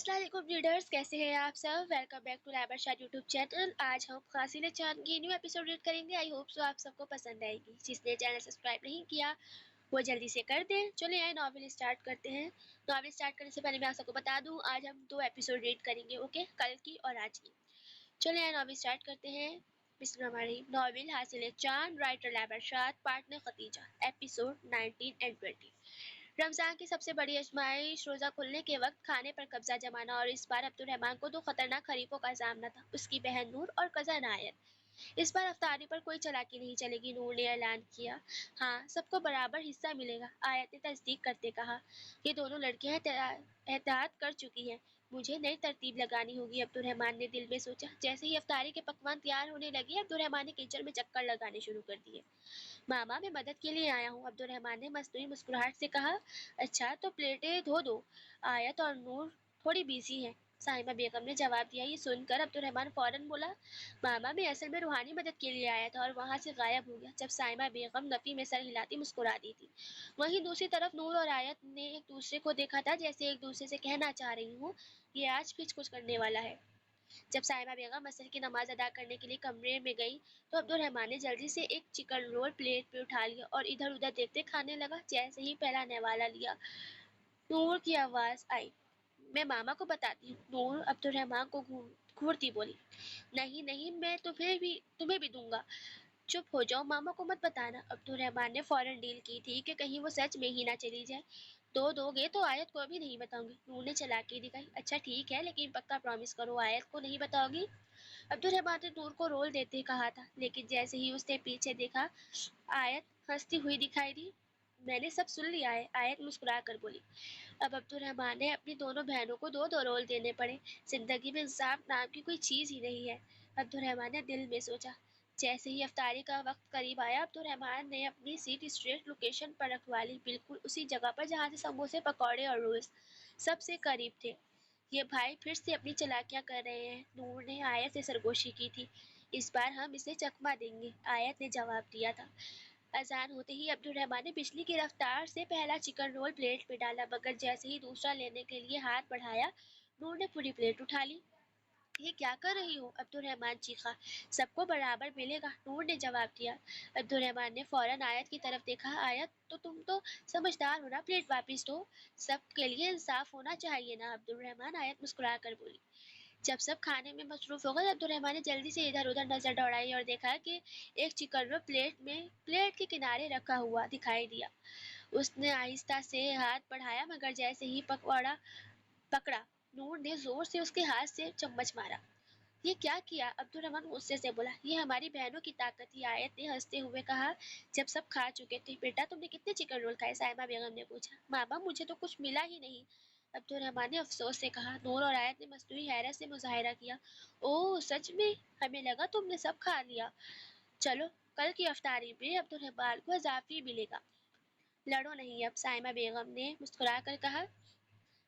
अस्सलाम वालेकुम रीडर्स, कैसे हैं आप सब। वेलकम बैक टू लाइबर शाद यूट्यूब चैनल। आज हम फासिल चांद की न्यू एपिसोड रीड करेंगे। आई होप सो आप सबको पसंद आएगी। जिसने चैनल सब्सक्राइब नहीं किया वो जल्दी से कर दें। चलिए आए नॉवेल स्टार्ट करते हैं। नॉवेल स्टार्ट करने से पहले मैं आप सबको बता दूं, आज हम 2 एपिसोड रीड करेंगे, ओके, कल की और आज की। चलिए आए नॉवेल स्टार्ट करते हैं। बिस्मिल्लाहिर्रहमानिर्रहीम। नॉवेल हासिल चांद, राइटर लाइबर शाद, partner Khatija, episode 19 and 20। Ramzan की सबसे बड़ी आजमाइश रोजा खुलने के वक्त खाने पर कब्जा जमाना, और इस बार अब्दुर्रहमान को 2 खतरनाक खरीफों का सामना था, उसकी बहन नूर और कजन आयत। इस बार अफ्तारी पर कोई चालाकी नहीं चलेगी, नूर ने ऐलान किया। हाँ, सबको बराबर हिस्सा मिलेगा, आयत ने तस्दीक करते कहा। ये दोनों लड़कियां एहतियात कर चुकी हैं, मुझे नई तरतीब लगानी होगी, अब्दुर्रहमान ने दिल में सोचा। जैसे ही अफ्तारी के पकवान तैयार होने लगे, अब्दुर्रहमान ने किचन में चक्कर लगाने शुरू कर दिए। मामा, मैं मदद के लिए आया हूँ, अब्दुर्रहमान ने मस्नूई मुस्कुराहट से कहा। अच्छा, तो प्लेटें धो दो, आयत और नूर थोड़ी बिजी हैं, साहिमा बेगम ने जवाब दिया। ये सुनकर अब्दुर्रहमान फौरन बोला, मामा, मैं असल में रूहानी मदद के लिए आया था, और वहां से गायब हो गया। जब साहिमा बेगम नफी में सर हिलाती मुस्कुरा दी थी। वहीं दूसरी तरफ नूर और आयत ने एक दूसरे को देखा था, जैसे एक दूसरे से कहना चाह रही हूँ, ये आज भी कुछ करने वाला है। जब साहिबा बेगम असर की नमाज अदा करने के लिए कमरे में गई, तो अब्दुर्रहमान ने जल्दी से एक चिकन रोल प्लेट पे उठा लिया और इधर उधर देखते खाने लगा। जैसे ही पहला नेवाला लिया, नूर की आवाज आई, मैं मामा को बताती हूँ। नूर अब्दुर्रहमान को घूरती बोली, नहीं नहीं, मैं तुम्हें भी दूंगा। चुप हो जाओ, मामा को मत बताना। अब्दुर्रहमान ने फौरन डील की थी कि कहीं वो सच में ही ना चली जाए। दो दोगे तो आयत को भी नहीं बताऊंगी, नूर ने चालाकी दिखाई। अच्छा ठीक है, लेकिन पक्का प्रॉमिस करो, आयत को नहीं बताओगी। अब्दुर्रहमान ने नूर को रोल देते कहा था, लेकिन जैसे ही उसने पीछे देखा, आयत हंसती हुई दिखाई दी। मैंने सब सुन लिया है, आयत मुस्कुरा कर बोली। अब अब्दुर्रहमान ने अपनी दोनों बहनों को 2-2 रोल देने पड़े। जिंदगी में इंसाफ नाम की कोई चीज ही नहीं है, अब्दुर्रहमान ने दिल में सोचा। जैसे ही अफ्तारी का वक्त करीब आया, अब्दुर्रहमान ने अपनी सीट स्ट्रेट लोकेशन पर रखवा ली, बिल्कुल उसी जगह पर जहाँ से समोसे, पकौड़े और रोल्स सबसे करीब थे। ये भाई फिर से अपनी चालाकियां कर रहे हैं, नूर ने आयत से सरगोशी की थी। इस बार हम इसे चकमा देंगे, आयत ने जवाब दिया था। अजान होते ही अब्दुर्रहमान ने बिजली की रफ्तार से पहला चिकन रोल प्लेट में डाला, मगर जैसे ही दूसरा लेने के लिए हाथ बढ़ाया, नूर ने पूरी प्लेट उठा ली। ये क्या कर रही हो, अब्दुर्रहमान चीखा। सबको बराबर मिलेगा, नूर ने जवाब दिया। अब्दुर्रहमान ने फौरन आयत की तरफ देखा। आयत, तो तुम तो समझदार हो ना, प्लेट वापस दो, सबके लिए इंसाफ होना चाहिए ना, अब्दुर्रहमान, आयत मुस्कुरा कर बोली। जब सब खाने में मसरूफ हो गए, अब्दुर्रहमान ने जल्दी से इधर उधर नजर दौड़ाई और देखा कि एक चिकन रोल प्लेट के किनारे रखा हुआ दिखाई दिया। उसने आहिस्ता से हाथ बढ़ाया, मगर जैसे ही पकौड़ा पकड़ा, नूर ने जोर से उसके हाथ से चम्मच मारा। ये क्या किया, अब्दुर्रहमान गुस्से से बोला। ये हमारी बहनों की ताकत थी, आयत ने हंसते हुए कहा। जब सब खा चुके थे, बेटा तुमने कितने चिकन रोल खाए, साइमा बेगम ने पूछा। मामा, मुझे तो कुछ मिला ही नहीं, अब्दुर्रहमान ने अफसोस से कहा। नूर और आयत ने मसनूई हैरत से मुजाहिरा किया। ओह सच में, हमें लगा तुमने सब खा लिया। चलो, कल की अफ्तारी में अब्दुर्रहमान को इजाफी मिलेगा। लड़ो नहीं अब, साइमा बेगम ने मुस्कुरा कर कहा।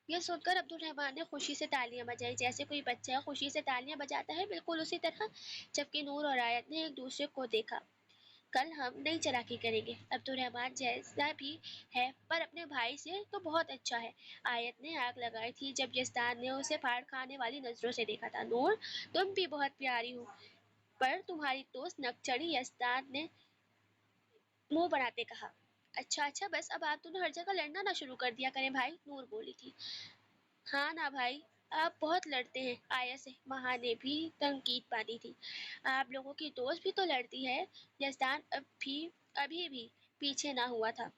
यह सुनकर अब्दुर्रहमान ने खुशी से तालियां बजाई, जैसे कोई बच्चा खुशी से तालियां बजाता है, बिल्कुल उसी तरह। जबकि नूर और आयत ने एक दूसरे को देखा। कल हम नई चालाकी करेंगे, अब्दुर्रहमान जैसा भी है पर अपने भाई से तो बहुत अच्छा है, आयत ने आग लगाई थी जब यस्तान ने उसे फाड़ खाने वाली नजरों से देखा था। नूर, तुम भी बहुत प्यारी हो, पर तुम्हारी दोस्त नकचड़ी, यस्तान ने मुंह बनाते कहा। अच्छा अच्छा, बस अब आप दोनों हर जगह लड़ना ना शुरू कर दिया करें भाई, नूर बोली थी। हाँ ना भाई, आप बहुत लड़ते हैं, आया से महा ने भी तनकीद पानी थी। आप लोगों की दोस्त भी तो लड़ती है, यजदान अभी भी पीछे ना हुआ था।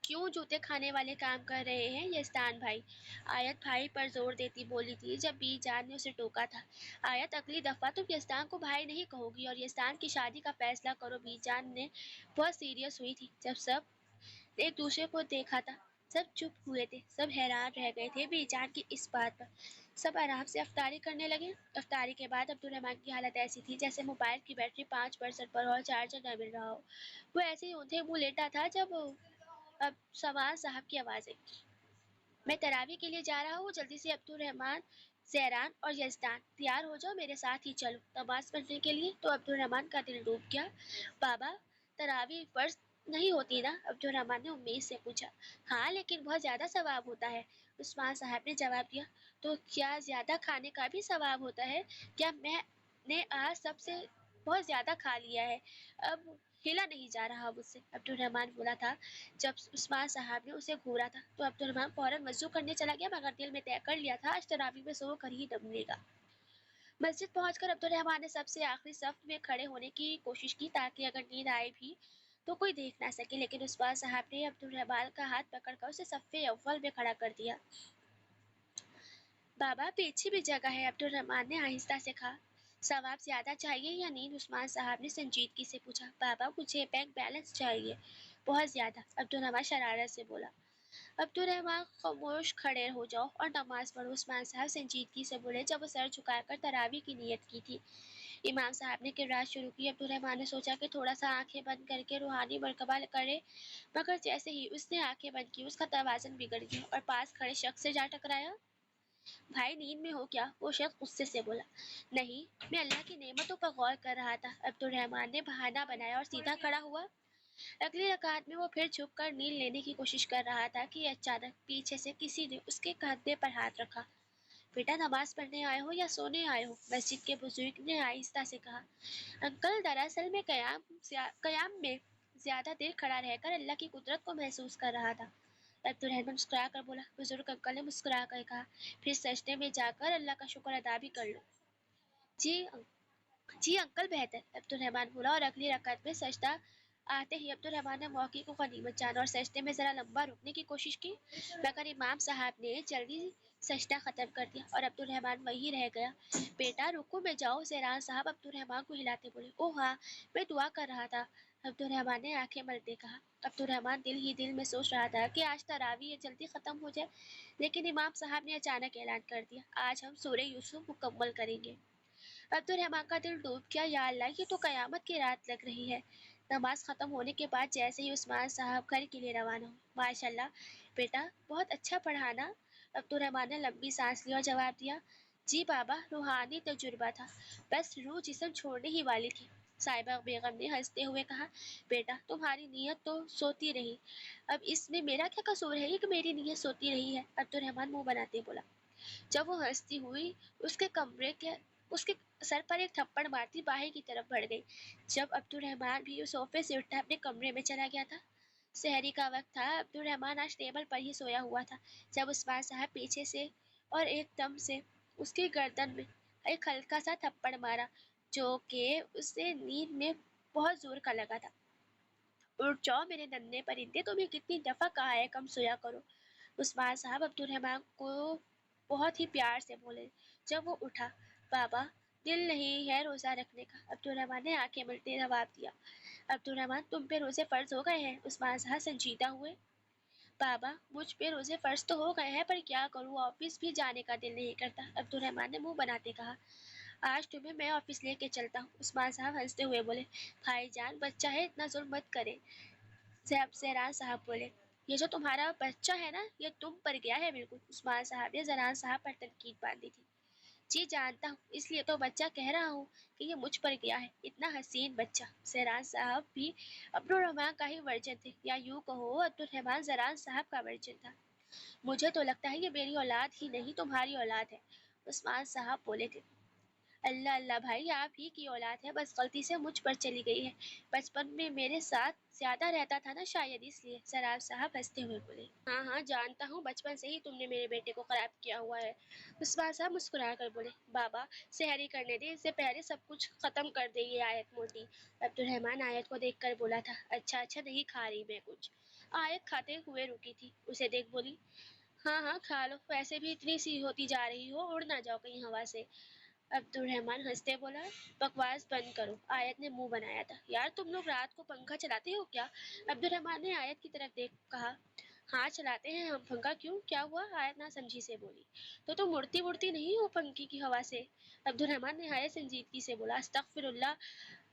क्यों जूते खाने वाले काम कर रहे हैं यजदान भाई, आयत भाई पर जोर देती बोली थी जब बीजान ने उसे टोका था। आयत, अगली दफा तुम यजदान को भाई नहीं कहोगी और यजदान की शादी का फैसला करो, बीजान ने बहुत सीरियस हुई थी। जब सब एक दूसरे को देखा था, सब चुप हुए थे, सब हैरान रह गए थे बीजान की इस बात पर। सब आराम से अफ्तारी करने लगे। अफ्तारी के बाद अब्दुर्रहमान की हालत ऐसी थी जैसे मोबाइल की बैटरी 5% पर और चार्जर न मिल रहा हो। वो ऐसे ही ऊंधे मुंह लेटा था जब अब सवाल साहब की आवाज आई। मैं तरावी के लिए जा रहा हूँ, जल्दी से अब्दुर्रहमान, जहरान और यजदान तैयार हो जाओ, मेरे साथ ही चलो नमाज पढ़ने के लिए। तो अब्दुर्रहमान का दिल डूब गया। बाबा, तरावी फर्ज नहीं होती ना, अब्दुर्रहमान ने उम्मीद से पूछा। हाँ, लेकिन बहुत ज्यादा सवाब होता है, عثمان صاحب نے جواب دیا، تو کیا زیادہ کھانے کا بھی ثواب ہوتا ہے؟ کیا میں نے آج سب سے بہت زیادہ کھا لیا ہے، اب ہلا نہیں جا رہا مجھ سے، عبد الرحمن بولا تھا۔ جب عثمان صاحب نے اسے گھورا تھا تو عبد الرحمن فوراً وضو کرنے چلا گیا، مگر دل میں طے کر لیا تھا آج تراویح میں سو کر ہی دم لے گا۔ مسجد پہنچ کر عبد الرحمن نے سب سے آخری صف میں کھڑے ہونے کی کوشش کی تاکہ اگر نیند آئے بھی تو کوئی دیکھ نہ سکے، لیکن عثمان صاحب نے عبد الرحمن کا ہاتھ پکڑ کر اسے صف اول میں کھڑا کر دیا۔ بابا پیچھے بھی جگہ ہے، عبد الرحمن نے آہستہ سے کہا۔ ثواب زیادہ چاہیے یا نیند؟ عثمان صاحب نے سنجیدگی سے پوچھا۔ بابا مجھے بینک بیلنس چاہیے، بہت زیادہ، عبد الرحمن شرارت سے بولا۔ عبد الرحمن خاموش کھڑے ہو جاؤ اور نماز پڑھو، عثمان صاحب سنجیدگی سے بولے جب وہ سر جھکا کر تراویح کی نیت کی تھی۔ امام صاحب نے قرات شروع کی۔ عبد الرحمن نے سوچا کہ تھوڑا سا آنکھیں بند کر کے روحانی مرقبہ کرے، مگر جیسے ہی اس نے آنکھیں بند کی اس کا توازن بگڑ گیا اور پاس کھڑے شخص سے جا ٹکرایا۔ بھائی نیند میں ہو کیا؟ وہ شخص غصے سے بولا۔ نہیں، میں اللہ کی نعمتوں پر غور کر رہا تھا، عبد الرحمن نے بہانہ بنایا اور سیدھا کھڑا ہوا۔ اگلی رکعت میں وہ پھر جھک کر نیند لینے کی کوشش کر رہا تھا کہ اچانک پیچھے سے کسی نے اس کے کندھے پر ہاتھ رکھا۔ بیٹا نماز پڑھنے آئے ہو یا سونے آئے ہو؟ مسجد کے بزرگ نے آہستہ سے کہا۔ انکل دراصل میں قیام میں زیادہ دیر کھڑا رہ کر اللہ کی قدرت کو محسوس کر رہا تھا، عبد الرحمن مسکرا کر بولا۔ بزرگ انکل نے مسکرا کر کہا، پھر سجدے میں جا کر اللہ کا شکر ادا بھی کر لو۔ جی انکل بہتر، عبد الرحمن بولا، اور اگلی رکعت میں سجدہ آتے ہی عبد الرحمن نے موقع کو غنیمت جانا اور سجدے میں ذرا لمبا رکنے کی کوشش کی، مگر امام صاحب نے جلدی سجدہ ختم کر دیا اور عبد الرحمن وہیں رہ گیا۔ بیٹا رکوع میں جاؤ، زیران صاحب عبد الرحمن کو ہلاتے بولے۔ اوہ ہاں، میں دعا کر رہا تھا، عبد الرحمن نے آنکھیں ملتے کہا۔ عبد الرحمن دل ہی دل میں سوچ رہا تھا کہ آج تراویح جلدی ختم ہو جائے، لیکن امام صاحب نے اچانک اعلان کر دیا، آج ہم سورہ یوسف مکمل کریں گے۔ عبد الرحمن کا دل ڈوب گیا، یا اللہ یہ تو قیامت کی رات لگ رہی ہے۔ نماز ختم ہونے کے بعد جیسے ہی عثمان صاحب گھر کے لیے روانہ ہو، ماشاء اللہ بیٹا بہت اچھا پڑھا نا؟ عبد الرحمن نے لمبی سانس لی اور جواب دیا، جی بابا روحانی تجربہ تھا، بس روح جسم چھوڑنے ہی والی تھی۔ صاحبہ بیگم نے ہنستے ہوئے کہا، بیٹا تمہاری نیت تو سوتی رہی، اب اس میں میرا کیا قصور ہے کہ میری نیت سوتی رہی ہے؟ عبد الرحمن منہ بناتے بولا۔ جب وہ ہنستی ہوئی اس کے سر پر ایک تھپڑ مارتی باہر کی طرف بڑھ گئی۔ جب عبد الرحمن بھی اس صوفے سے اٹھا اپنے کمرے میں چلا گیا تھا۔ سحری کا وقت تھا، عبد الرحمن آج ٹیبل پر ہی سویا ہوا تھا جب عثمان صاحب پیچھے سے اور ایک دم سے اس کی گردن میں ایک ہلکا سا تھپڑ مارا جو کہ اسے نیند میں بہت زور کا لگا تھا۔ اٹھ جاؤ میرے ننھے پرندے، تمہیں کتنی دفعہ کہا ہے کم سویا کرو، عثمان صاحب عبد الرحمن کو بہت ہی پیار سے بولے۔ جب وہ اٹھا، بابا دل نہیں ہے روزہ رکھنے کا، عبد الرحمن نے آنکھیں ملتے جواب دیا۔ عبد الرحمن تم پہ روزے فرض ہو گئے ہیں؟ عثمان صاحب سنجیدہ ہوئے۔ بابا مجھ پہ روزے فرض تو ہو گئے ہیں، پر کیا کروں آفس بھی جانے کا دل نہیں کرتا، عبد الرحمن نے منہ بناتے کہا۔ آج تمہیں میں آفس لے کے چلتا ہوں، عثمان صاحب ہنستے ہوئے بولے۔ بھائی جان بچہ ہے، اتنا ظلم مت کرے، زیران صاحب بولے۔ یہ جو تمہارا بچہ ہے نا، یہ تم پر گیا ہے بالکل، عثمان صاحب نے زیران صاحب پر تنقید باندھی تھی۔ جی جانتا ہوں، اس لیے تو بچہ کہہ رہا ہوں کہ یہ مجھ پر گیا ہے، اتنا حسین بچہ۔ زیران صاحب بھی عبد الرحمن کا ہی ورژن تھے، یا یوں کہو عبد الرحمن زیران صاحب کا ورژن تھا۔ مجھے تو لگتا ہے یہ میری اولاد ہی نہیں تمہاری اولاد ہے، عثمان صاحب بولے تھے۔ اللہ اللہ بھائی آپ ہی کی اولاد ہے، بس غلطی سے مجھ پر چلی گئی ہے، بچپن میں میرے ساتھ زیادہ رہتا تھا نا شاید اس لیے، زیران صاحب ہنستے ہوئے بولے۔ ہاں ہاں جانتا ہوں، بچپن سے ہی تم نے میرے بیٹے کو خراب کیا ہوا ہے، عثمان صاحب مسکرا کر بولے۔ بابا سحری کرنے دے، اس سے پہلے سب کچھ ختم کر دے یہ آیت موٹی، عبد الرحمن آیت کو دیکھ کر بولا تھا۔ اچھا نہیں کھا رہی میں کچھ، آیت کھاتے ہوئے رکی تھی، اسے دیکھ بولی۔ ہاں ہاں کھا لو، ویسے بھی اتنی سی ہوتی جا رہی ہو، اڑ نہ جاؤ کہیں ہوا سے، عبد الرحمن ہنستے بولا۔ بکواس بند کرو، آیت نے منہ بنایا تھا۔ یار تم لوگ رات کو پنکھا چلاتے ہو کیا؟ عبد الرحمن نے آیت کی طرف دیکھ کہا۔ ہاں چلاتے ہیں ہم، پنکھا کیوں، کیا ہوا؟ آیت نہ سمجھی سے بولی۔ تو تم اڑتی نہیں ہو پنکھے کی ہوا سے، عبد الرحمن نہایت سنجیدگی سے بولا۔ استغفر اللہ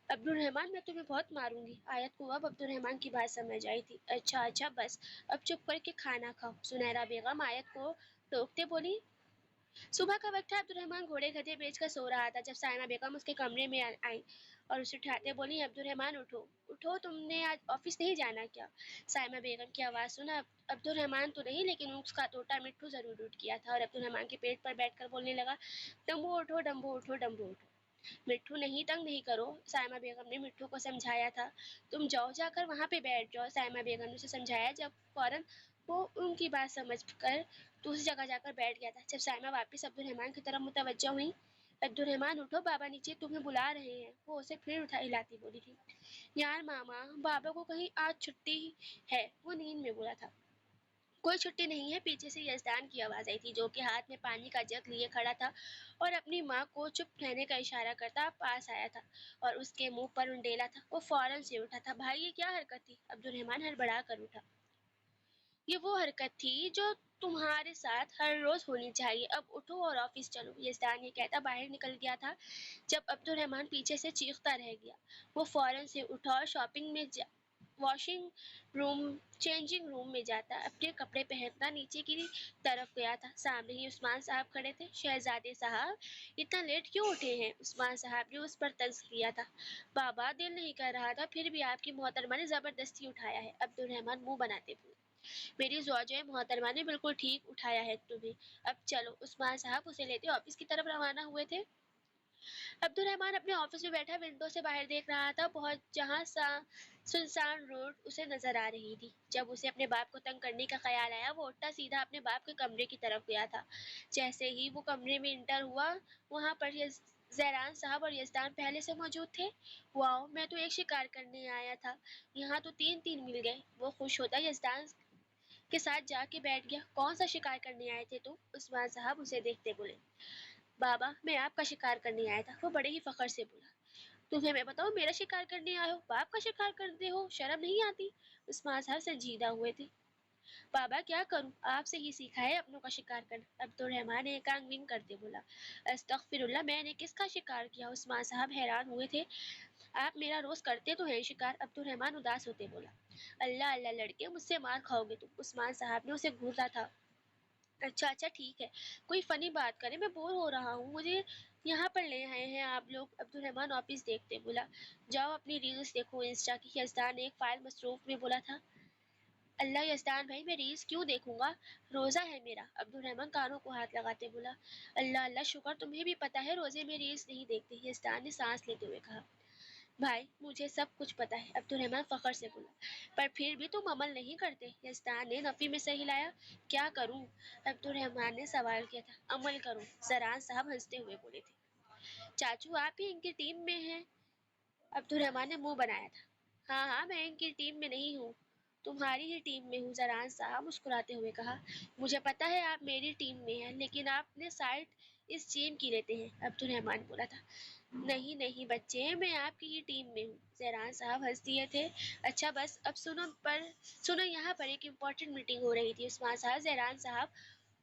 عبد الرحمن، میں تمہیں بہت ماروں گی، آیت کو اب عبد الرحمن کی بات سمجھ آئی تھی۔ اچھا بس اب چپ کر کے کھانا کھاؤ، سنیرہ بیگم آیت کو ٹوکتے بولی۔ सुबह का वक्त था। अब्दुलरहमान घोड़े गधे बेचकर सो रहा था जब साइमा बेगम उसके कमरे में आई और उसे उठाते बोली, अब्दुलरहमान उठो उठो, तुमने आज ऑफिस नहीं जाना क्या? साइमा बेगम की आवाज़ सुना अब्दुलरहमान तो नहीं, लेकिन उसका तोता मिट्ठू जरूर उठ गया था और अब्दुलरहमान के पेट पर बैठकर बोलने लगा, डम्बो उठो डम्बो उठो डम्बो उठो। मिट्ठू नहीं, तंग नहीं करो, साइमा बेगम ने मिट्ठू को समझाया था। तुम जाओ, जाकर वहां पे बैठ जाओ, साइमा बेगम ने उसे समझाया। जब फौरन वो उनकी बात समझ कर दूसरी जगह जाकर बैठ गया था। जब साइमा वापस अब्दुलरहमान की तरफ मुतवज्जो हुई, अब्दुलरहमान उठो, बाबा नीचे तुम्हें बुला रहे हैं, वो उसे फिर उठा हिलाती बोली थी। यार मामा, बाबा को कहीं आज छुट्टी है, वो नींद में बोला था। कोई छुट्टी नहीं है, पीछे से यजदान की आवाज आई थी, जो कि हाथ में पानी का जग लिए खड़ा था और अपनी माँ को चुप रहने का इशारा करता पास आया था और उसके मुंह पर उंडेला था। वो फौरन से उठा था। भाई, ये क्या हरकत थी? अब्दुलरहमान हड़बड़ा कर उठा। ये वो हरकत थी जो तुम्हारे साथ हर रोज होनी चाहिए। अब उठो और ऑफिस चलो, यजदान ये कहता बाहर निकल गया था जब अब्दुलरहमान पीछे से चीखता रह गया। वो फौरन से उठा और शॉपिंग में वॉशिंग रूम चेंजिंग रूम में जाता अपने कपड़े पहनता नीचे की तरफ गया था। सामने ही उस्मान साहब खड़े थे। शहजादे साहब, इतना लेट क्यों उठे हैं? उस्मान साहब ने उस पर तंज किया था। बाबा, दिल नहीं कर रहा था, फिर भी आपकी मोहतरमा ने जबरदस्ती उठाया है। अब्दुलरहमान मुंह बनाते बोले, मेरी ज़ौजा मोहतरमा ने बिल्कुल ठीक उठाया है तुम्हें। अब चलो। उस्मान साहब उसे लेते ऑफिस की तरफ रवाना हुए थे। अब्दुलरहमान अपने ऑफिस में बैठा विंडो से बाहर देख रहा था, बहुत जहां सुनसान रोड उसे नजर आ रही थी। जब उसे अपने बाप को तंग करने का ख्याल आया, वो उठा सीधा अपने बाप के कमरे की तरफ गया था। जैसे ही वो कमरे में इंटर हुआ, वहां पर जैरान साहब और यजदान पहले से मौजूद थे। वाओ, मैं तो एक शिकार करने आया था, यहाँ तो तीन तीन मिल गए। वो खुश होता यजदान के साथ जाके बैठ गया। कौन सा शिकार करने आए थे तुम? उस्मान साहब उसे देखते बोले, बाबा, मैं आपका शिकार करने आया था। वो बड़े ही फखर से बोला, तुम्हें मैं बताऊं, मेरा शिकार करने आए हो? बाप का शिकार करते हो? शर्म नहीं आती? उस्मान साहब संजीदा हुए थे। बाबा, क्या करूं, आपसे ही सीखा है अपनों का शिकार करना। अब्दुलरहमान ने एकांग विंग करते बोला, अस्तगफिरुल्लाह, मैंने किसका शिकार किया? उस्मान साहब हैरान हुए थे। आप मेरा रोज करते तो हैं शिकार। अब्दुलरहमान उदास होते बोला, अल्लाह अल्लाह लड़के, मुझसे मार खाओगे तुम। उस्मान साहब ने उसे घूरा था। अच्छा अच्छा, ठीक है, कोई फनी बात करें, मैं बोर हो रहा हूँ, मुझे यहाँ पर ले आए हैं आप लोग। अब्दुलरहमान ऑफिस देखते बोला, जाओ अपनी रील्स देखो इंस्टा की। यजदान ने एक फाइल मसरूफ में बोला था। अल्लाह यजदान भाई, मैं रील्स क्यों देखूंगा, रोजा है मेरा। अब्दुलरहमान कानों को हाथ लगाते बोला, अल्लाह अल्लाह, शुक्र तुम्हें भी पता है रोजे में रील्स नहीं देखते। यजदान ने सांस लेते हुए कहा, भाई मुझे सब कुछ पता है। अब्दुलरहमान फखर से बोला, पर फिर भी तुम अमल नहीं करते। यजदान ने नफी में सही लाया। क्या करूं? अब्दुलरहमान ने सवाल किया था। अमल करो, जरान साहब हंसते हुए बोले थे। चाचू, आप ही इनकी टीम में हैं? अब्दुलरहमान ने मुंह बनाया था। हाँ हाँ, मैं इनकी टीम में नहीं हूँ, तुम्हारी ही टीम में हूँ। जरान साहब मुस्कुराते हुए कहा, मुझे पता है आप मेरी टीम में हैं, लेकिन आपने साइड इस टीम की लेते हैं। अब्दुलरहमान बोला था, नहीं नहीं बच्चे, मैं आपकी ही टीम में हूँ। जरान साहब हंस दिए थे। अच्छा बस अब सुनो, यहाँ पर एक इम्पोर्टेंट मीटिंग हो रही थी। उस्मान साहब जरान साहब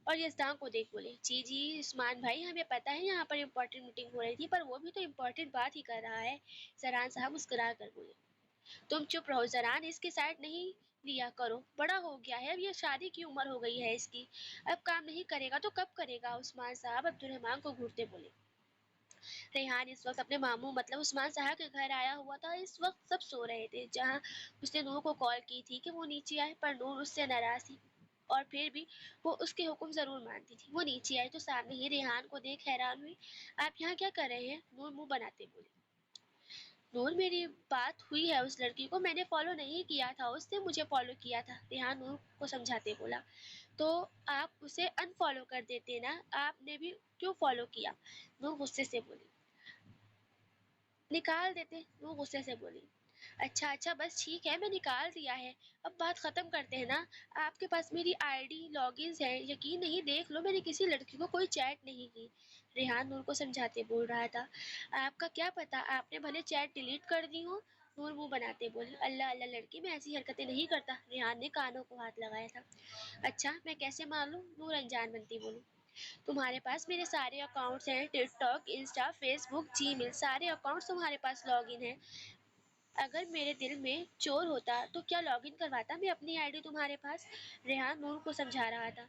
और यजदान को देख बोले, जी जी उस्मान भाई, हमें पता है यहाँ पर इम्पोर्टेंट मीटिंग हो रही थी, पर वो भी तो इम्पोर्टेंट बात ही कर रहा है। जरान साहब मुस्कुरा कर बोले, तुम चुप रहो जरान, इसकी साइड नहीं लिया करो, बड़ा हो गया है, अब ये शादी की उम्र हो गई है इसकी, अब काम नहीं करेगा तो कब करेगा? उस्मान साहब अब्दुलरहमान को घूरते बोले। रेहान इस वक्त अपने मामू मतलब उस्मान साहब के घर आया हुआ था। इस वक्त सब सो रहे थे। जहां उसने नूर को कॉल की थी कि वो नीचे आए, पर नूर उससे नाराज थी और फिर भी वो उसके हुक्म जरूर मानती थी। वो नीचे आई तो सामने ही रेहान को देख हैरान हुई। आप यहाँ क्या कर रहे हैं? नूर मुंह बनाते बोली, नूर, मेरी बात हुई है उस लड़की को, मैंने फॉलो नहीं किया था, उसने मुझे फॉलो किया था। रेहान नूर को समझाते बोला, तो आप उसे अनफॉलो कर देते ना, आपने भी क्यों फॉलो किया? नूर गुस्से से बोली, निकाल देते। वो गुस्से से बोली, अच्छा अच्छा बस ठीक है, मैं निकाल दिया है, अब बात खत्म करते हैं ना। आपके पास मेरी आईडी लॉगिन्स है, यकीन नहीं देख लो, मैंने किसी लड़की को कोई चैट नहीं की। रेहान नूर को समझाते बोल रहा था, आपका क्या पता, आपने भले चैट डिलीट कर दी हो। नूर मुंह बनाते बोले, अल्लाह अल्लाह लड़की, मैं ऐसी हरकतें नहीं करता। रेहान ने कानों को हाथ लगाया था। अच्छा, मैं कैसे मान लूं? नूर अनजान बनती बोली, तुम्हारे पास मेरे सारे अकाउंट्स हैं, टिकटॉक, इंस्टा, फेसबुक, जीमेल, सारे अकाउंट्स तुम्हारे पास लॉगिन है। اگر میرے دل میں چور ہوتا تو کیا لاگ ان کرواتا میں اپنی آئی ڈی تمہارے پاس؟ ریحان نور کو سمجھا رہا تھا۔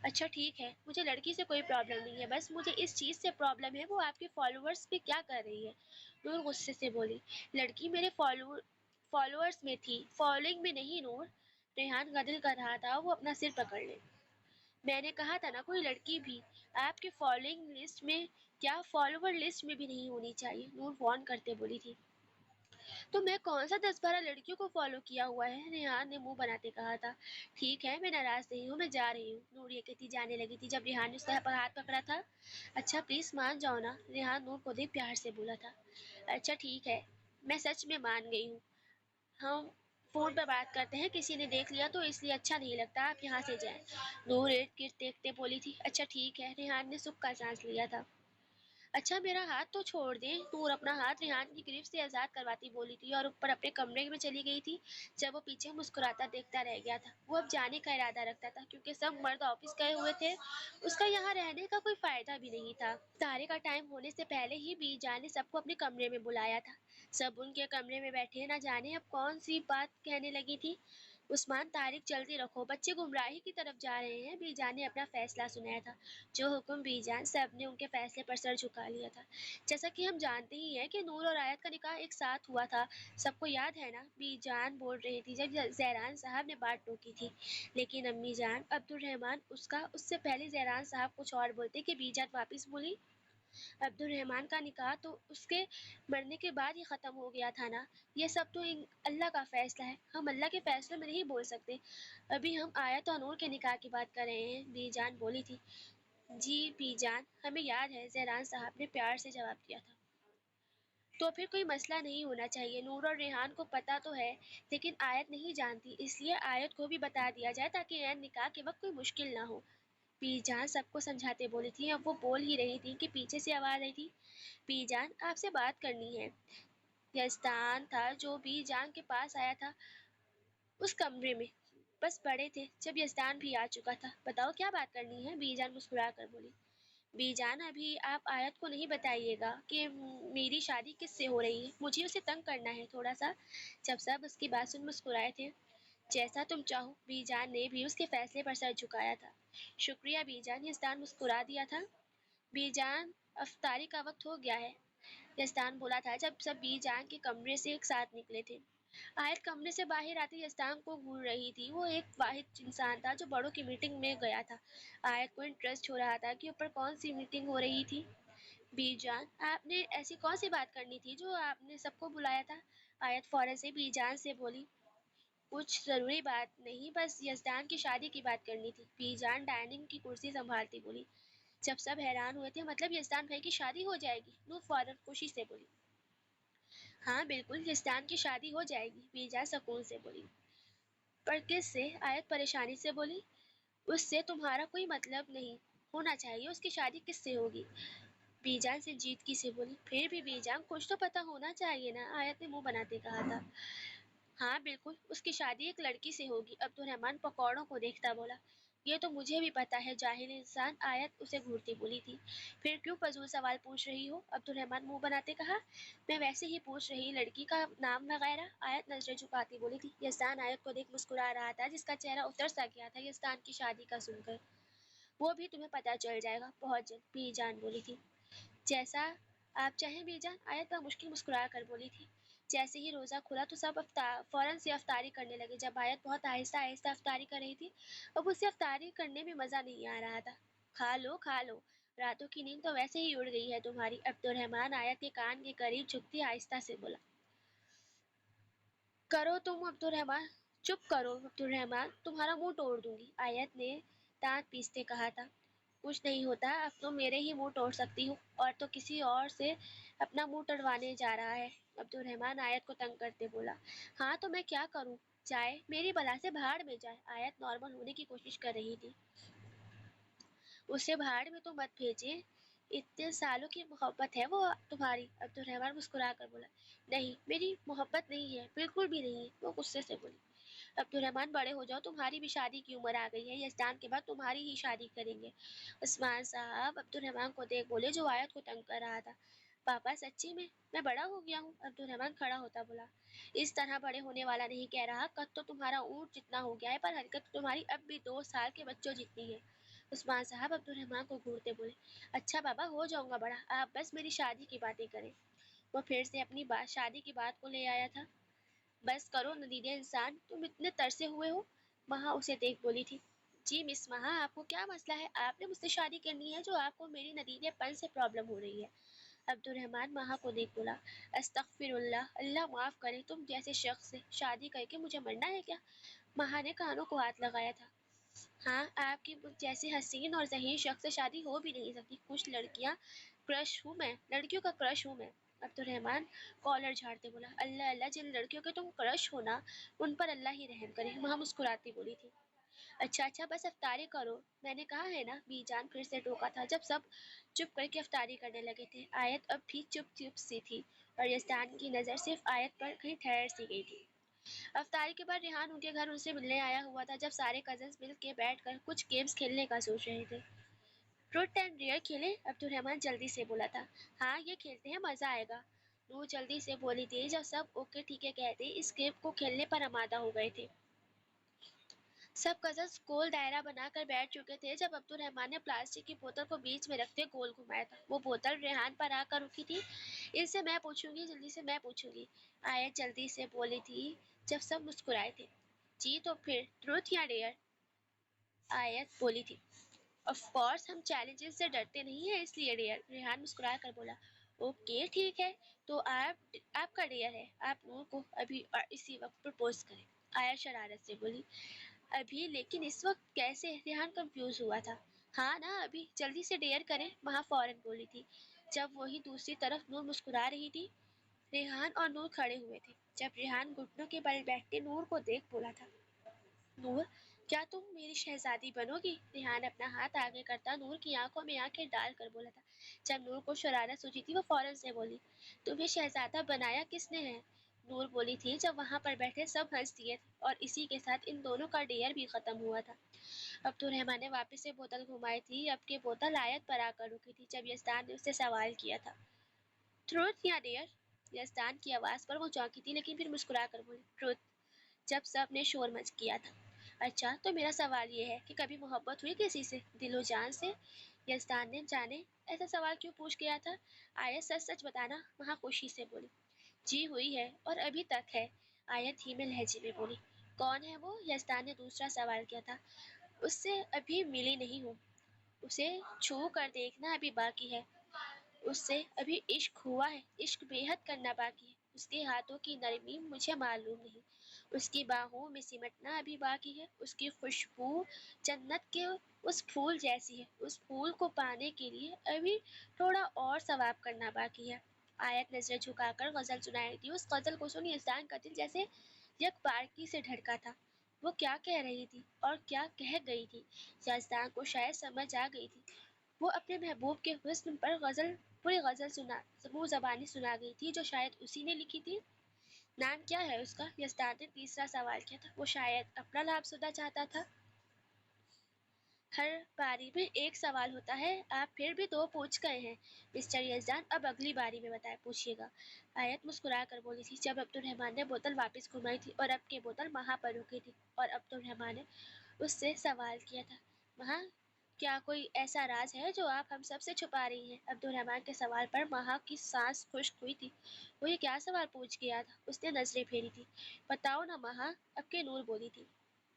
اچھا ٹھیک ہے، مجھے لڑکی سے کوئی پرابلم نہیں ہے، بس مجھے اس چیز سے پرابلم ہے وہ آپ کے فالوورز پہ کیا کر رہی ہے۔ نور غصے سے بولی، لڑکی میرے فالوورز میں تھی، فالوئنگ میں نہیں نور۔ ریحان غدر کر رہا تھا وہ اپنا سر پکڑ لے۔ میں نے کہا تھا نا کوئی لڑکی بھی آپ کے فالوئنگ لسٹ میں کیا فالوور لسٹ میں بھی نہیں ہونی چاہیے، نور وارن کرتے بولی تھی۔ تو میں کون سا 10-12 لڑکیوں کو فالو کیا ہوا ہے، ریحان نے منہ بناتے کہا تھا۔ ٹھیک ہے میں ناراض نہیں ہوں، میں جا رہی ہوں، نور یہ کہتی جانے لگی تھی جب ریحان نے اس کا ہاتھ پکڑا تھا۔ اچھا پلیز مان جاؤ نا، ریحان نور کو دیکھ پیار سے بولا تھا۔ اچھا ٹھیک ہے، میں سچ میں مان گئی ہوں، ہم فون پر بات کرتے ہیں، کسی نے دیکھ لیا تو اس لیے اچھا نہیں لگتا، آپ یہاں سے جائیں۔ نور ارد گرد دیکھتے بولی تھی۔ اچھا ٹھیک ہے، ریحان نے سکھ کا سانس لیا تھا۔ اچھا میرا ہاتھ تو چھوڑ دیں، نور اپنا ہاتھ ریحان کی گرفت سے آزاد کرواتی بولی تھی اور اوپر اپنے کمرے میں چلی گئی تھی۔ جب وہ پیچھے مسکراتا دیکھتا رہ گیا تھا، وہ اب جانے کا ارادہ رکھتا تھا کیونکہ سب مرد آفس گئے ہوئے تھے، اس کا یہاں رہنے کا کوئی فائدہ بھی نہیں تھا۔ طارے کا ٹائم ہونے سے پہلے ہی بی جان نے سب کو اپنے کمرے میں بلایا تھا۔ سب ان کے کمرے میں بیٹھے نہ جانے اب کون سی بات کہنے لگی تھی۔ عثمان طارق جلدی رکھو، بچے گمراہی کی طرف جا رہے ہیں، بی جان نے اپنا فیصلہ سنایا تھا۔ جو حکم بی جان، سب نے ان کے فیصلے پر سر جھکا لیا تھا۔ جیسا کہ ہم جانتے ہی ہیں کہ نور اور آیت کا نکاح ایک ساتھ ہوا تھا، سب کو یاد ہے نا، بی جان بول رہی تھی جب زہران صاحب نے بات ٹوکی تھی۔ لیکن امی جان، عبدالرحمن اس سے پہلے زہران صاحب کچھ اور بولتے کہ بی جان واپس بولی۔ عبدالرحمن کا نکاح تو اس کے مرنے کے بعد ہی ختم ہو گیا تھا نا، یہ سب تو اللہ کا فیصلہ ہے، ہم اللہ کے فیصلے میں نہیں بول سکتے، ابھی ہم آیت اور نور کے نکاح کی بات کر رہے ہیں، بی جان بولی تھی۔ جی بی جان، ہمیں یاد ہے، زہران صاحب نے پیار سے جواب دیا تھا۔ تو پھر کوئی مسئلہ نہیں ہونا چاہیے، نور اور ریحان کو پتہ تو ہے لیکن آیت نہیں جانتی، اس لیے آیت کو بھی بتا دیا جائے تاکہ عین نکاح کے وقت کوئی مشکل نہ ہو۔ بی جان سب کو سمجھاتے بولی تھی، اب وہ بول ہی رہی تھی کہ پیچھے سے آواز آئی تھی، بی جان آپ سے بات کرنی ہے۔ یزدان تھا جو بی جان کے پاس آیا تھا اس کمرے میں، بس بڑے تھے جب یزدان بھی آ چکا تھا۔ بتاؤ کیا بات کرنی ہے، بی جان مسکرا کر بولی۔ بی جان ابھی آپ آیت کو نہیں بتائیے گا کہ میری شادی کس سے ہو رہی ہے، مجھے اسے تنگ کرنا ہے تھوڑا سا۔ جب سب اس کی بات سن مسکرائے تھے۔ جیسا تم چاہو، بی جان نے بھی اس کے فیصلے پر سر جھکایا تھا۔ شکریہ بی جان، یزدان مسکرا دیا تھا۔ بی جان افطاری کا وقت ہو گیا ہے، یزدان بولا تھا جب سب بی جان کے کمرے سے ایک ساتھ نکلے تھے۔ آیت کمرے سے باہر آتے یزدان کو گھور رہی تھی، وہ ایک واحد انسان تھا جو بڑوں کی میٹنگ میں گیا تھا۔ آیت کو انٹرسٹ ہو رہا تھا کہ اوپر کون سی میٹنگ ہو رہی تھی۔ بی جان آپ نے ایسی کون سی بات کرنی تھی جو آپ نے سب کو بلایا تھا؟ آیت فوراً سے بی جان سے بولی۔ کچھ ضروری بات نہیں، بس یزدان کی شادی کی بات کرنی تھی، بی جان ڈائننگ کی کرسی سنبھالتی بولی۔ جب سب حیران ہوئے تھے، مطلب یزدان بھائی کی شادی ہو جائے گی، نور فوراً خوشی سے بولی۔ ہاں بالکل، یزدان کی شادی ہو جائے گی، بی جان سکون سے بولی۔ پر کس سے؟ آیت پریشانی سے بولی۔ اس سے تمہارا کوئی مطلب نہیں ہونا چاہیے، اس کی شادی کس سے ہوگی؟ بی جان سنجیدگی سے بولی۔ پھر بھی بی جان کچھ تو پتہ ہونا چاہیے نا، آیت نے منہ بناتے کہا تھا۔ ہاں بالکل، اس کی شادی ایک لڑکی سے ہوگی، عبدالرحمن پکوڑوں کو دیکھتا بولا۔ یہ تو مجھے بھی پتا ہے جاہل انسان، آیت اسے گھورتی بولی تھی۔ پھر کیوں فضول سوال پوچھ رہی ہو؟ عبدالرحمن منہ بناتے کہا۔ میں ویسے ہی پوچھ رہی، لڑکی کا نام وغیرہ؟ آیت نظریں جھکاتی بولی تھی۔ یزدان آیت کو دیکھ مسکرا رہا تھا جس کا چہرہ اتر سا گیا تھا یزدان کی شادی کا سن کر۔ وہ بھی تمہیں پتہ چل جائے گا بہت جلد، بی جان بولی تھی۔ جیسا آپ چاہیں بی جان، آیت بمشکل مسکرا کر بولی تھی۔ جیسے ہی روزہ کھلا تو سب فوراً سے افطاری کرنے لگے، جب آیت بہت آہستہ آہستہ افطاری کر رہی تھی، اب اسے افطاری کرنے میں مزہ نہیں آ رہا تھا۔ کھا لو، راتوں کی نیند تو ویسے ہی اڑ گئی ہے تمہاری، عبدالرحمن آیت کے کان کے قریب جھکتی آہستہ سے بولا۔ کرو تم عبدالرحمن، چپ کرو عبدالرحمن، تمہارا منہ توڑ دوں گی، آیت نے دانت پیستے کہا تھا۔ کچھ نہیں ہوتا، اب تو میرے ہی منہ توڑ سکتی ہوں، اور تو کسی اور سے اپنا منہ توڑوانے جا رہا ہے، عبدالرحمن آیت کو تنگ کرتے بولا۔ ہاں تو میں کیا کروں، جائے میری بلا سے بھاڑ میں جائے، آیت نارمل ہونے کی کوشش کر رہی تھی۔ اسے بھاڑ میں تو مت بھیجیں، اتنے سالوں کی محبت ہے وہ تمہاری، عبدالرحمن مسکرا کر بولا۔ نہیں میری محبت نہیں ہے، بالکل بھی نہیں ہے، وہ غصے سے بولی۔ عبدالرحمن بڑے ہو جاؤ، تمہاری بھی شادی کی عمر آ گئی ہے، یزدان کے بعد تمہاری ہی شادی کریں گے۔ عثمان صاحب عبدالرحمن کو دیکھ بولے جو آیت کو تنگ کر رہا تھا۔ पापा सच्ची मैं बड़ा हो गया हूँ? अब्दुलरहमान खड़ा होता बोला। इस तरह बड़े होने वाला नहीं कह रहा, कद तो तुम्हारा ऊंट जितना हो गया है, पर हरकत तो तुम्हारी अब भी 2 साल के बच्चों जितनी है। उस्मान साहब अब्दुलरहमान को घूरते बोले, अच्छा बाबा, हो जाऊंगा बड़ा, आप बस मेरी शादी की बातें करें। वो फिर से अपनी बात शादी की बात को ले आया था। बस करो नदीरे इंसान, तुम इतने तरसे हुए हो। महा उसे देख बोली थी, जी मिस महा, आपको क्या मसला है? आपने मुझसे शादी करनी है जो आपको मेरी नदीरेपन से प्रॉब्लम हो रही है? अब्दुलरहमान महा को देख बोला, अस्तगफिरुल्लाह, अल्लाह माफ करे, तुम जैसे शख्स से शादी करके मुझे मरना है क्या? महा ने कानों को हाथ लगाया था। हाँ, आपकी जैसे हसीन और ज़हीन शख्स से शादी हो भी नहीं सकती। कुछ लड़कियां क्रश हूँ मैं, लड़कियों का क्रश हूँ मैं। अब्दुलरहमान कॉलर झाड़ते बोला, अल्लाह अल्लाह, जिन लड़कियों के तुम क्रश हो ना, उन पर अल्लाह ही रहम करे। वहाँ मुस्कुराती बोली थी, अच्छा अच्छा, बस अफ्तारी करो, मैंने कहा है ना। बीजान फिर से टोका था जब सब चुप करके अफ्तारी करने लगे थे। आयत अब भी चुप चुप सी थी और यस्तान की नज़र सिर्फ आयत पर कहीं ठहर सी गई थी। अफ्तारी के बाद रेहान उनके घर उनसे मिलने आया हुआ था जब सारे कजन्स मिल के बैठ कर कुछ गेम्स खेलने का सोच रहे थे। ट्रूथ एंड डेयर खेलें? अब्दुलरहमान जल्दी से बोला था। हाँ, ये खेलते हैं, मज़ा आएगा। नूर जल्दी से बोली थी जब सब ओके ठीक है कहते इस गेम को खेलने पर आमादा हो गए थे। सब कजन्स गोल दायरा बनाकर बैठ चुके थे जब अब्दुलरहमान ने प्लास्टिक की बोतल को बीच में रखते गोल घुमाया था। वो बोतल रेहान पर आकर रुकी थी। इससे मैं पूछूंगी, जल्दी से मैं पूछूंगी, आयत जल्दी से बोली थी जब सब मुस्कुराए थे। जी तो फिर ट्रूथ या डेयर? आयत बोली थी। ऑफ कोर्स हम चैलेंजेस से डरते नहीं हैं, इसलिए डेयर। रेहान मुस्कुरा कर बोला, ओके ठीक है, तो आपका डेयर है, आप नूर को अभी और इसी वक्त प्रपोज करें। आयत शरारत से बोली, अभी? लेकिन इस वक्त कैसे? रेहान कंफ्यूज हुआ था। हाँ ना, अभी जल्दी से डेयर करें, वहाँ फौरन बोली थी। जब वही दूसरी तरफ नूर मुस्कुरा रही थी। रेहान और नूर खड़े हुए थे। जब रेहान घुटनों के बल बैठते नूर को देख बोला था, नूर, क्या तुम मेरी शहजादी बनोगी? रेहान अपना हाथ आगे करता नूर की आंखों में आंखें डाल कर बोला था। जब नूर को शरारत सूझी थी वो फौरन से बोली, तुम्हें शहजादा बनाया किसने है? नूर बोली थी जब वहां पर बैठे सब हंस दिए थे और इसी के साथ इन दोनों का डेयर भी खत्म हुआ था। अब्दुलरहमान ने वापस से बोतल घुमाई थी। अब की बोतल आयत पर आकर रुकी थी जब यस्तान ने उससे सवाल किया था, ट्रूथ या डेयर? यस्तान की आवाज पर वो चौंकी थी लेकिन फिर मुस्कुरा कर बोली, ट्रूथ। जब सब ने शोर मच किया था। अच्छा, तो मेरा सवाल ये है कि कभी मोहब्बत हुई किसी से, दिलो जान से? यजदान ने जाने ऐसा सवाल क्यों पूछ गया था। आयत सच सच बताना, वहाँ खुशी से बोली। जी हुई है और अभी तक है, आयत धीमे लहजे में बोली। कौन है वो? यजदान ने दूसरा सवाल किया था। उससे अभी मिली नहीं हूँ, उसे छू कर देखना अभी बाकी है। उससे अभी इश्क हुआ है, इश्क बेहद करना बाकी है। उसके हाथों की नरमी मुझे मालूम नहीं, उसकी बाहों में सिमटना अभी बाकी है। उसकी खुशबू जन्नत के उस फूल जैसी है। उस फूल को पाने के लिए अभी थोड़ा और सवाब करना बाकी है। आयत नजर झुकाकर गजल सुनाई थी। उस गजल को सुन इंसान का दिल जैसे यकबारगी से धड़का था। वो क्या कह रही थी और क्या कह गई थी, यजदान को शायद समझ आ गई थी। वो अपने महबूब के हुस्न पर गजल, पूरी गजल सुना, मुंह जबानी सुना गई थी जो शायद उसी ने लिखी थी। नाम क्या है उसका? यस्ताद ने तीसरा सवाल किया था। वो शायद अपना लाभसुदा चाहता था। हर बारी में एक सवाल होता है, आप फिर भी दो पूछ गए हैं मिस्टर यजदान, अब अगली बारी में बताए पूछिएगा। आयत मुस्कुरा कर बोली थी जब अब्दुलरहमान ने बोतल वापस घुमाई थी और अब की बोतल वहां पर रुकी थी और अब्दुलरहमान ने उससे सवाल किया था, वहाँ क्या कोई ऐसा राज है जो आप हम सब से छुपा रही हैं? अब्दुलरहमान के सवाल पर महा की सांस खुश्क हुई थी। वो ये क्या सवाल पूछ गया था? उसने नजरें फेरी थी। बताओ ना महा, अब के नूर बोली थी।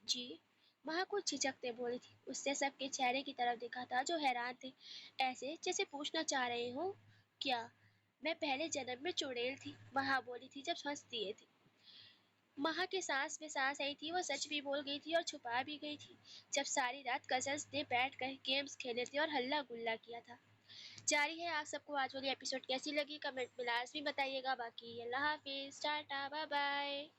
जी, महा कुछ झिझकते बोली थी। उससे सबके चेहरे की तरफ देखा था जो हैरान थे, ऐसे जैसे पूछना चाह रहे हो, क्या मैं पहले जन्म में चुड़ैल थी? महा बोली थी जब हंस दिए थे। महा के सांस में सांस आई थी। वो सच भी बोल गई थी और छुपा भी गई थी। जब सारी रात कजन्स ने बैठ कर गेम्स खेले थे और हल्ला गुल्ला किया था। जारी है। आप सबको आज वाली एपिसोड कैसी लगी कमेंट में लाजमी बताइएगा। बाकी अल्लाह हाफिज, टाटा, बाय बाय।